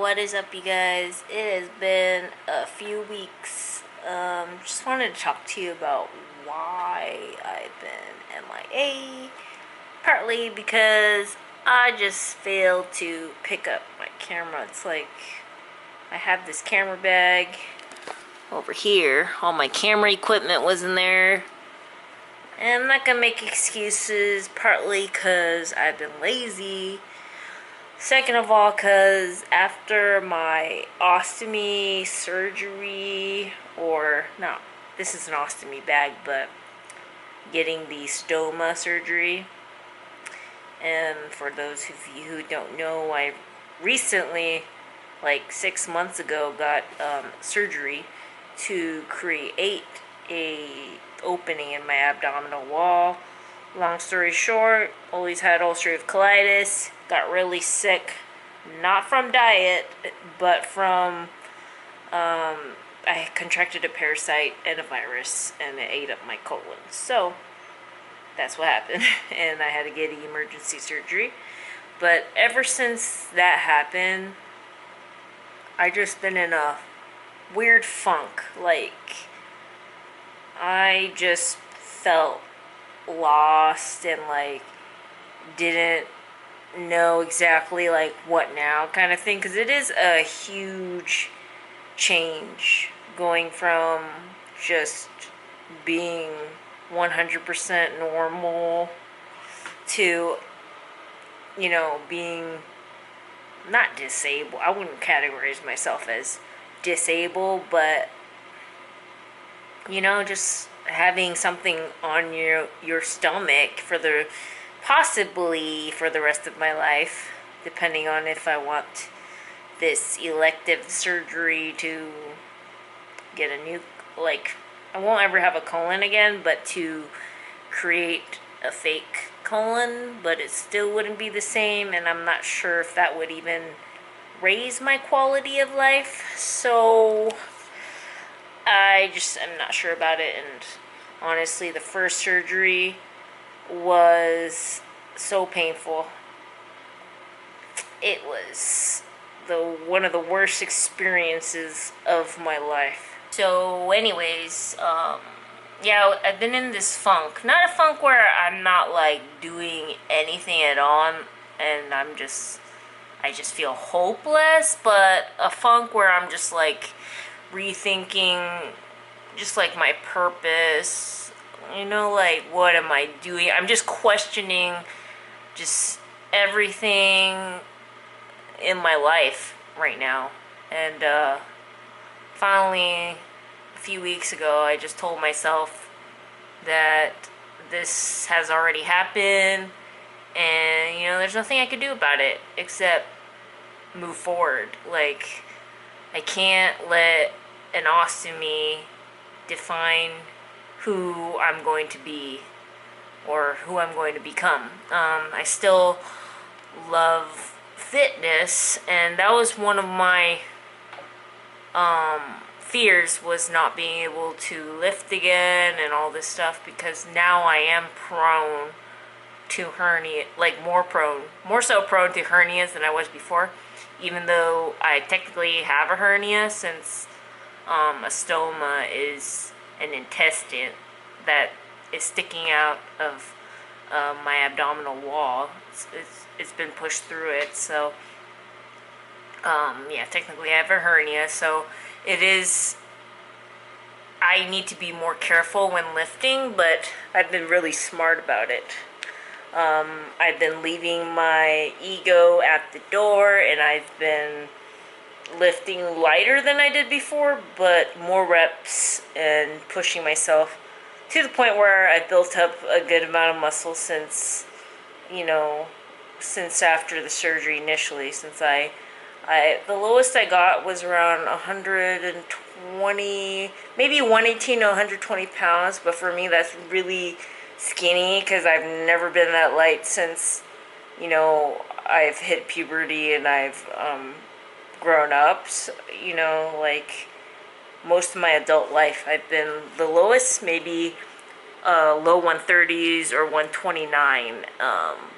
what is up, you guys? It has been a few weeks. Just wanted to talk to you about why I've been MIA. Partly because I just failed to pick up my camera. It's like I have this camera bag over here. All my camera equipment was in there. And I'm not gonna make excuses, partly because I've been lazy. Second of all, because after my ostomy surgery, or no, this is an ostomy bag, but getting the stoma surgery. And for those of you who don't know, I recently, like 6 months ago, got surgery to create a opening in my abdominal wall. Long story short, always had ulcerative colitis, got really sick, not from diet, but from, I contracted a parasite and a virus, and it ate up my colon. So, that's what happened, and I had to get emergency surgery. But ever since that happened, I just been in a weird funk. Like, I just felt lost and like didn't know exactly like what now kind of thing, because it is a huge change going from just being 100% normal to, being not disabled. I wouldn't categorize myself as disabled, but just having something on your stomach for possibly for the rest of my life, depending on if I want this elective surgery to get a new, like, I won't ever have a colon again, but to create a fake colon, but it still wouldn't be the same, and I'm not sure if that would even raise my quality of life. So I just am not sure about it. And honestly, the first surgery was so painful. It was one of the worst experiences of my life. So anyways, yeah, I've been in this funk. Not a funk where I'm not like doing anything at all, and I just feel hopeless, but a funk where I'm just like rethinking just like my purpose, like what am I doing? I'm just questioning just everything in my life right now. And finally, a few weeks ago, I just told myself that this has already happened, and there's nothing I could do about it except move forward. Like, I can't let an ostomy define who I'm going to be or who I'm going to become. I still love fitness, and that was one of my fears, was not being able to lift again and all this stuff, because now I am prone to hernia, like more so prone to hernias than I was before, even though I technically have a hernia, since a stoma is an intestine that is sticking out of my abdominal wall. It's been pushed through it, so yeah, technically I have a hernia, so I need to be more careful when lifting, but I've been really smart about it. I've been leaving my ego at the door, and I've been lifting lighter than I did before, but more reps and pushing myself to the point where I built up a good amount of muscle since after the surgery initially, since the lowest I got was around 120, maybe 118 to 120 pounds, but for me that's really skinny, because I've never been that light since, I've hit puberty and I've grown up. So, like most of my adult life, I've been the lowest, maybe low 130s or 129,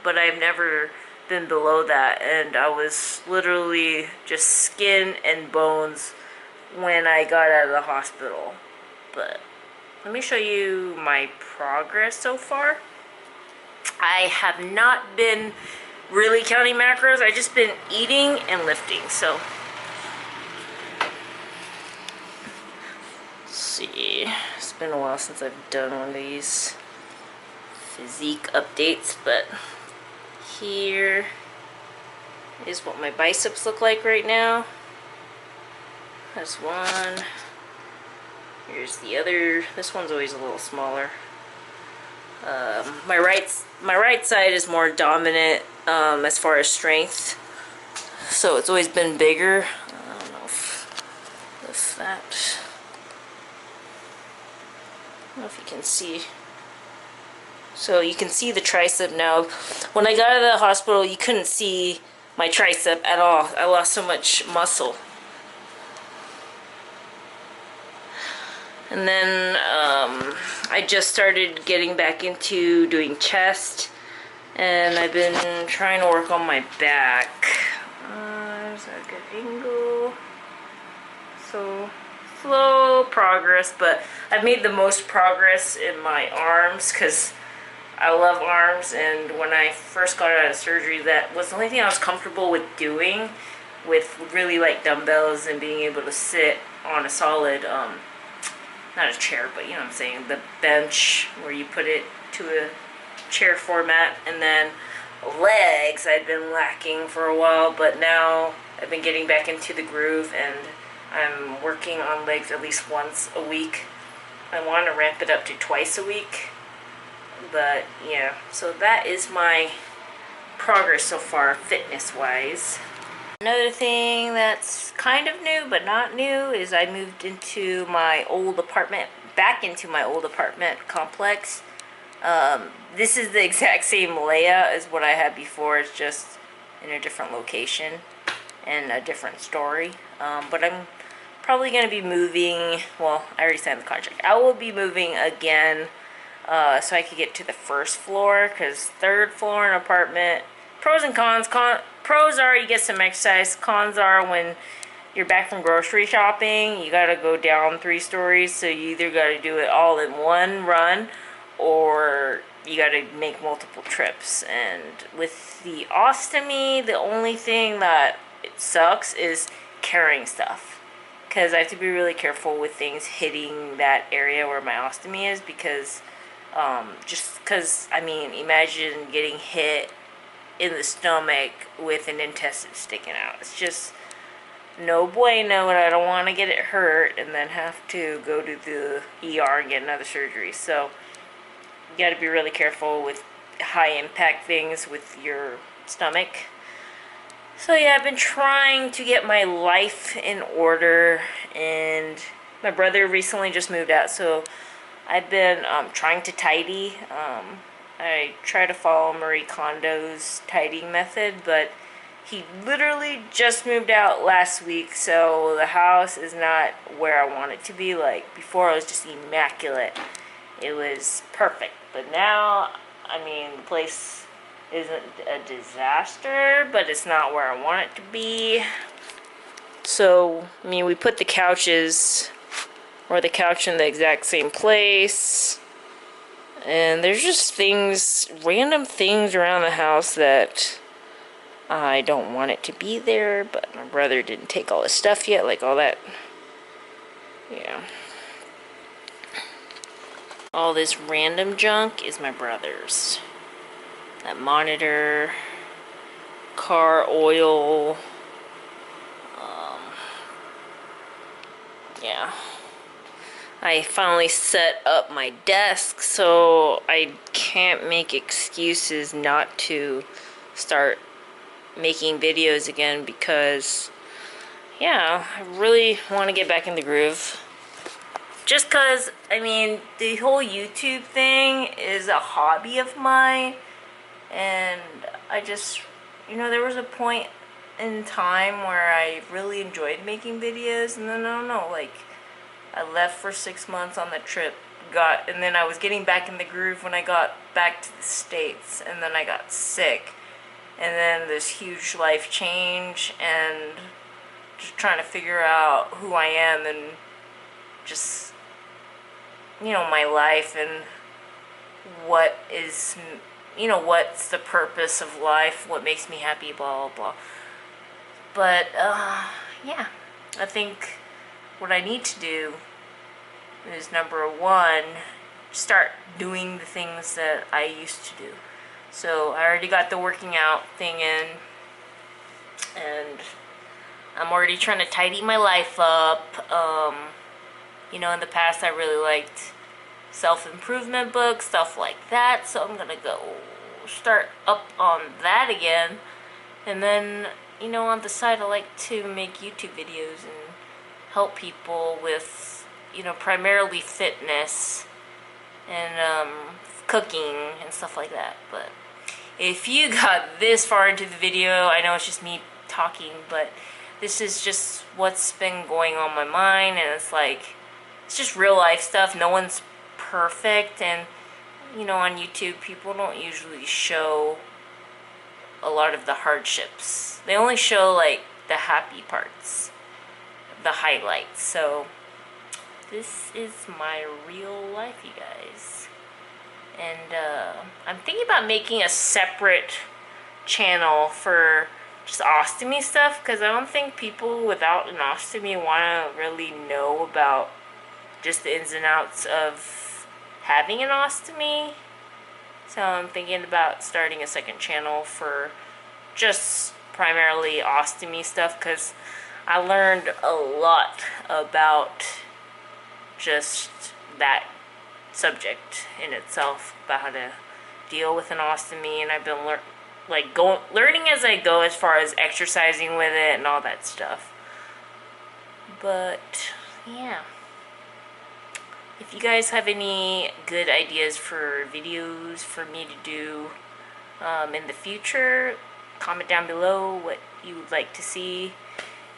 but I've never been below that, and I was literally just skin and bones when I got out of the hospital. But let me show you my progress so far. I have not been really counting macros. I just been eating and lifting. So let's see. It's been a while since I've done one of these physique updates, but here is what my biceps look like right now. That's one. Here's the other. This one's always a little smaller. My right side is more dominant as far as strength, so it's always been bigger. I don't know if that. I don't know if you can see. So you can see the tricep now. When I got out of the hospital, you couldn't see my tricep at all. I lost so much muscle. And then I just started getting back into doing chest, and I've been trying to work on my back. There's a good angle. So slow progress, but I've made the most progress in my arms because I love arms, and when I first got out of surgery, that was the only thing I was comfortable with doing, with really light dumbbells and being able to sit on a solid not a chair, but you know what I'm saying, the bench where you put it to a chair format. And then legs I'd been lacking for a while, but now I've been getting back into the groove, and I'm working on legs at least once a week. I want to ramp it up to twice a week, but yeah, so that is my progress so far fitness wise. Another thing that's kind of new but not new is I moved into my old apartment, back into my old apartment complex. This is the exact same layout as what I had before. It's just in a different location and a different story. But I'm probably going to be moving, well, I already signed the contract. I will be moving again so I could get to the first floor, because third floor in an apartment, pros and cons. Pros are you get some exercise. Cons are when you're back from grocery shopping, you gotta go down 3 stories, so you either gotta do it all in one run or you gotta make multiple trips. And with the ostomy, the only thing that it sucks is carrying stuff, because I have to be really careful with things hitting that area where my ostomy is, because just because, I mean, imagine getting hit in the stomach with an intestine sticking out. It's just no bueno, and I don't want to get it hurt and then have to go to the ER and get another surgery. So you got to be really careful with high impact things with your stomach. So yeah, I've been trying to get my life in order, and my brother recently just moved out, so I've been trying to tidy. I try to follow Marie Kondo's tidying method, but he literally just moved out last week, so the house is not where I want it to be. Like before, it was just immaculate. It was perfect, but now, I mean, the place isn't a disaster, but it's not where I want it to be. So, I mean, we put the couches, or the couch in the exact same place. And there's just things, random things around the house that I don't want it to be there, but my brother didn't take all his stuff yet, like all that. Yeah. All this random junk is my brother's. That monitor, car oil, yeah. I finally set up my desk, so I can't make excuses not to start making videos again, because yeah, I really want to get back in the groove. Just because, I mean, the whole YouTube thing is a hobby of mine, and I just, you know, there was a point in time where I really enjoyed making videos, and then I don't know, like, I left for 6 months on the trip, and then I was getting back in the groove when I got back to the States, and then I got sick, and then this huge life change, and just trying to figure out who I am and just, my life and what is, what's the purpose of life, what makes me happy, blah, blah, blah. But, yeah, I think what I need to do is, number one, start doing the things that I used to do. So I already got the working out thing in, and I'm already trying to tidy my life up. In the past I really liked self-improvement books, stuff like that, so I'm gonna go start up on that again. And then, on the side I like to make YouTube videos and help people with, primarily fitness and cooking and stuff like that. But if you got this far into the video, I know it's just me talking, but this is just what's been going on my mind, and it's just real life stuff. No one's perfect, and on YouTube people don't usually show a lot of the hardships. They only show like the happy parts, the highlights. So this is my real life, you guys. And I'm thinking about making a separate channel for just ostomy stuff, because I don't think people without an ostomy want to really know about just the ins and outs of having an ostomy. So I'm thinking about starting a second channel for just primarily ostomy stuff, because I learned a lot about just that subject in itself, about how to deal with an ostomy, and I've been learning as I go, as far as exercising with it and all that stuff. But yeah, if you guys have any good ideas for videos for me to do in the future, comment down below what you would like to see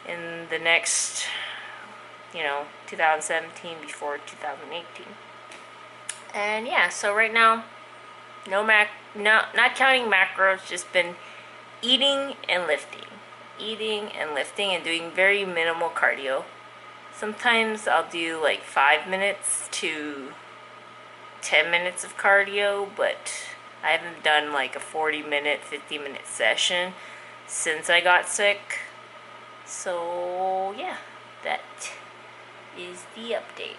in the next 2017 before 2018. And yeah, so right now, not counting macros, just been eating and lifting and doing very minimal cardio. Sometimes I'll do like 5 minutes to 10 minutes of cardio, but I haven't done like a 40-minute, 50-minute session since I got sick. So yeah, that is the update.